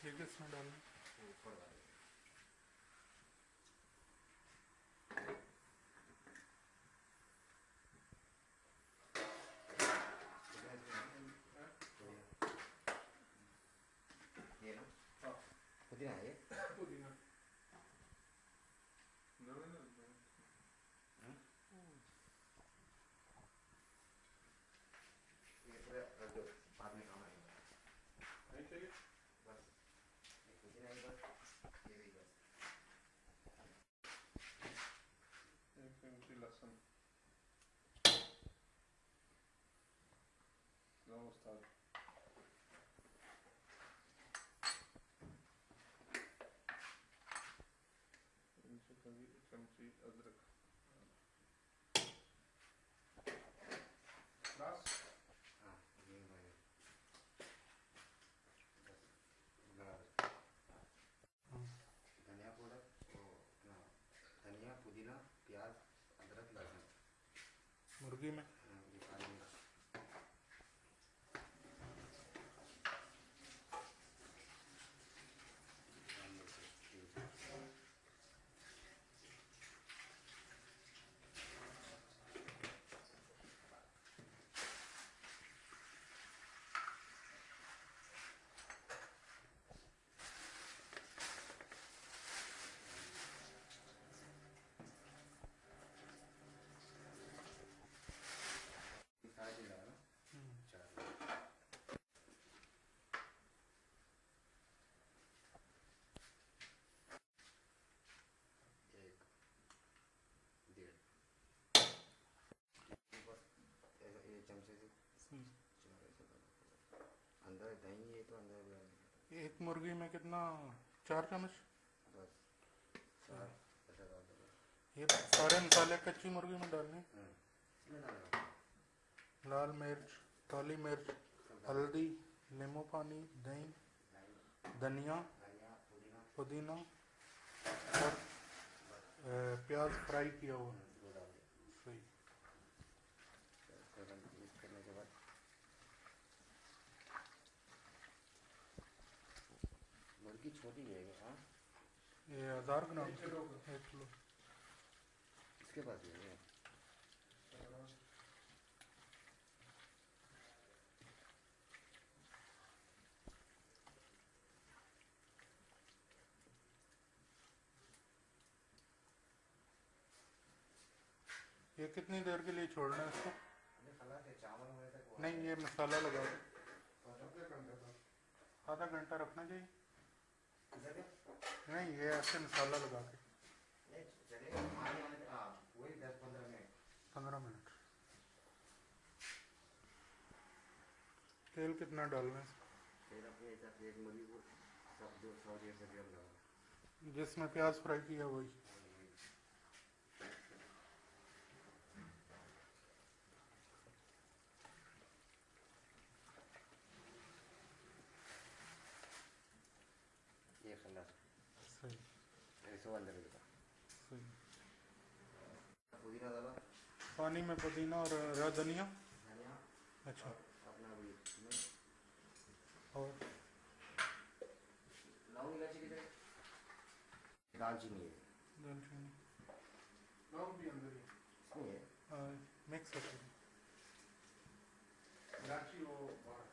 ये किसमें डालना? ऊपर वाले ये ना पुदीना है ये पुदीना ये पूरा रख दो, बाद में काम आएगा। नहीं चाहिए बस ये पुदीना ही बस, ये भी बस। एक चमची लहसुन। लो उस्ताद। चमची अदरक। बस हाँ ये मैं बस बना दो। धनिया पाउडर वो अपना धनिया पुदीना प्याज अदरक लहसुन मुर्गी में ये पानी में सारे डाला ना चार एक डेढ़ बस ये चमचे से चार ऐसे डालो। अंदर दही है तो अंदर एक मुर्गी में कितना? 4 चम्मच। बस चार ऐसा डाल दो। ये सारे मसाले कच्ची मुर्गी में डालने। इसमें डालना लाल मिर्च, काली मिर्च, हल्दी, नींबू पानी, दही, धनिया, धनिया पुदीना पुदीना और प्याज फ्राई किया हुआ। वो डाल दो। सही। मिक्स करने के बाद मुर्गी छोटी है हाँ ये 1000 ग्राम 1 किलो। इसके पास भी है। ये कितनी देर के लिए छोड़ना है इसको? चावल होने तक नहीं ये मसाला लगा दो। आधा आधा घंटा रखना चाहिए। घंटा नहीं ये ऐसे मसाला लगा के चलेगा पानी आने तक वही 10-15 मिनट 15 मिनट। तेल कितना डालना है? फिर अपने हिसाब से एक मुर्गी को सब 100-150 ग्राम डालना। जिसमें प्याज फ्राई किया वही। ये खल्ला सही ऐसे अंदर देगा। सही। पुदीना डाला पानी में पुदीना और हरा धनिया। धनिया अच्छा और अपना भी और लौंग इलायची किधर है? दालचीनी है दालचीनी लौंग भी अंदर ही इसमें है। मिक्स है पूरी। इलायची वो बाहर।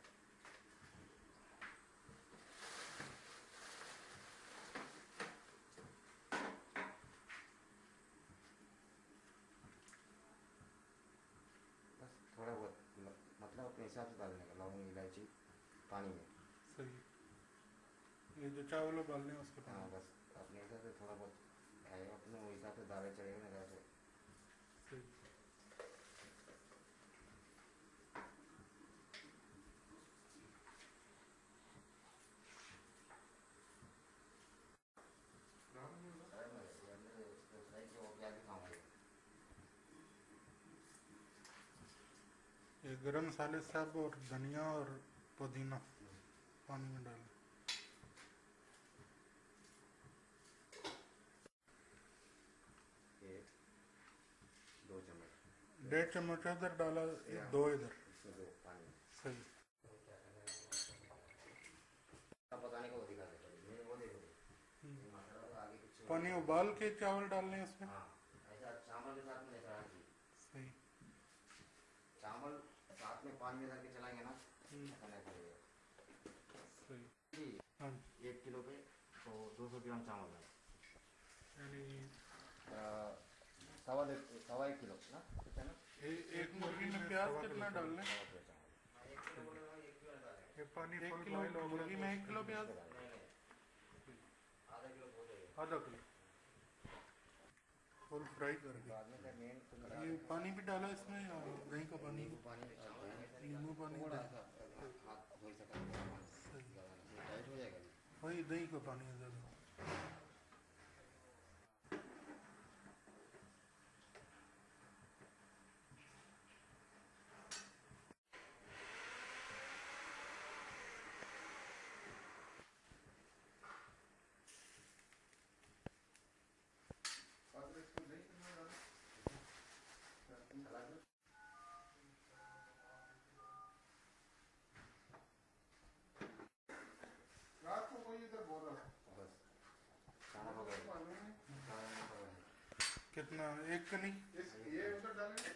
बस थोड़ा बहुत मतलब अपने हिसाब से डालने का लौंग इलायची पानी में। सही। ये जो चावल उबालने हैं उसके हाँ पानी। बस अपने हिसाब से थोड़ा बहुत आएगा अपने वो हिसाब से दालें चढ़ेगा ना जैसे। सही। ये गरम मसाले सब और धनिया और पुदीना पानी में डालें। 1-2 चम्मच 1.5 चम्मच उधर डाला, 2 इधर। इसमें 2 पानी सही। पकाने को दिखा देगा। पानी उबाल के चावल डालने हैं उसमें? हाँ, ऐसा चावल के साथ में लेकर आना चाहिए। सही। चावल साथ में पानी में डाल के चलाएंगे ना, ऐसा नहीं करेगा। सही। जी, हाँ, 1 किलो पे तो 200 ग्राम चावल है, यानी 1.25 किलो ना, ठीक है ना। एक मुर्गी में प्याज कितना डालना है? ये पानी फुल बॉयल हो मुर्गी में 1 किलो प्याज? आधा किलो हो जाएगा। आधा किलो फुल फ्राई करके। बाद में क्या मेन ये पानी भी डाला इसमें या दही का पानी? नींबू पानी थोड़ा सा हाथ धो सकते हैं, टाइट हो जाएगा। वही दही का पानी है ज़्यादा। कितना? 1 कनी? ये उधर डालेंगे।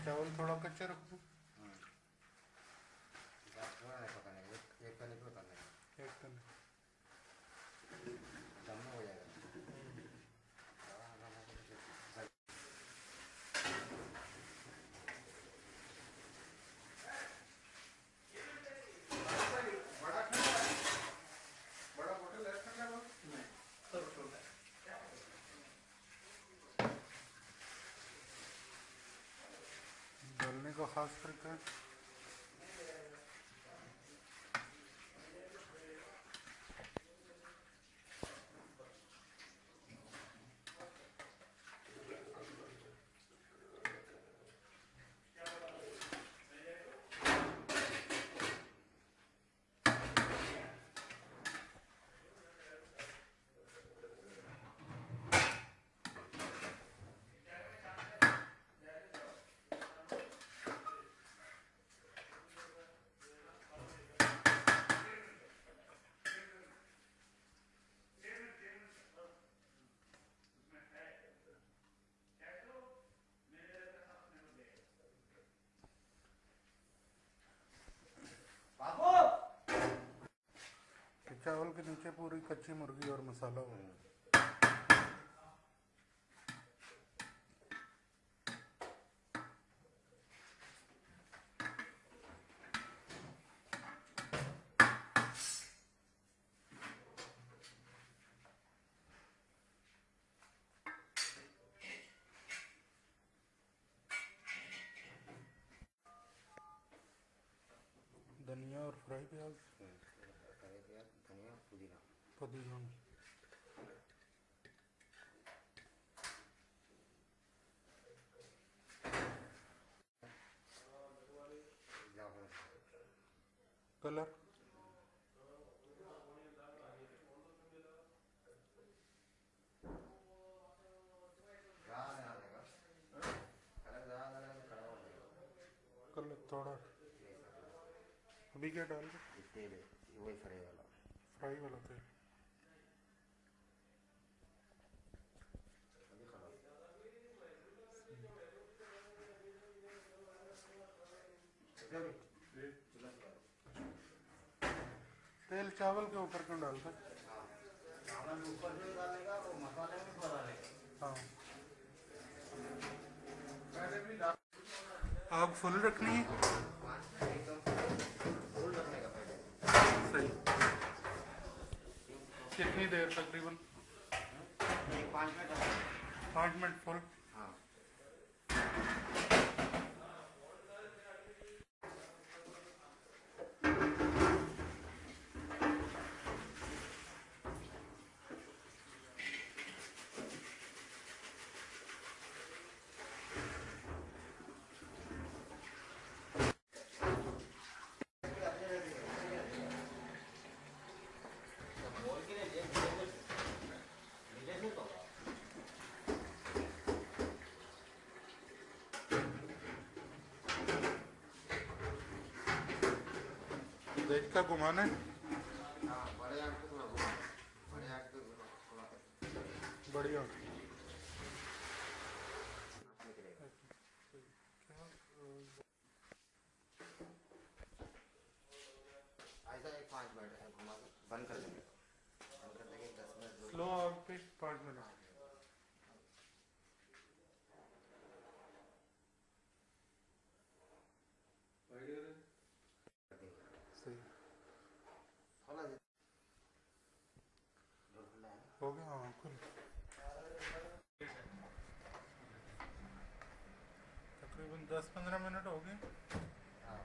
चावल थोड़ा कच्चा रखूँ? थोड़ा है पकाने का, एक कनी पे करना है, 1 कनी दम में हो जाएगा। डालने का खास तरीका है? चावल के नीचे पूरी कच्ची मुर्गी और मसाला हो। धनिया और फ्राई प्याज, धनिया पुदीना, पुदीना। कलर कलर थोड़ा। अभी क्या डाल दे? तेल है वही फ्राई वाला तेल। तेल चावल के ऊपर क्यों डालते? चावल ऊपर भी डालेगा और मसाले में भी डालेगा। हाँ, आग फुल रखनी है? फुल रखने का पहले। सही। कितनी देर तकरीबन? 5 मिनट। 5 minute full? हाँ। देख का घुमाना है। हाँ बड़े आग पे थोड़ा घुमा, बड़े आग पे थोड़ा बढ़िया। निकलेगा। ऐसा एक 5 मिनट घुमा के बंद कर देंगे, बंद कर देंगे 10 मिनट स्लो आग पे 5 मिनट। सही थोड़ा हो गया। हाँ खुल तकरीबन 10-15 मिनट हो गए। हाँ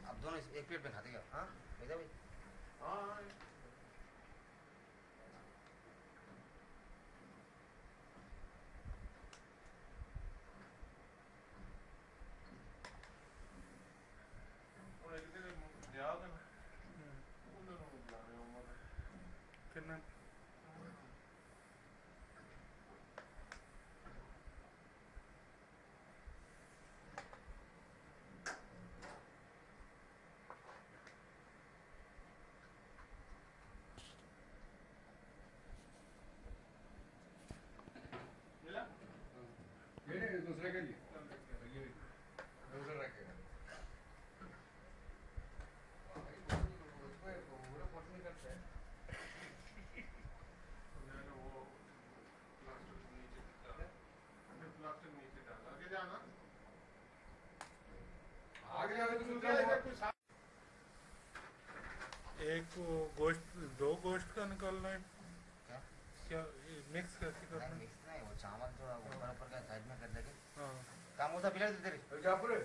अब दोनों एक प्लेट में खाते क्या? हाँ भैया भाई। हाँ कितना दूसरे के लिए दूसरा रखेगा एक वो गोश्त, 2 गोश्त का निकालना है क्या? क्या? मिक्स कैसे करना नहीं है? मिक्स नहीं, वो चावल थोड़ा ऊपर ऊपर का साइड में कर देंगे। हाँ काम होता पिला देते रे। क्या पूरे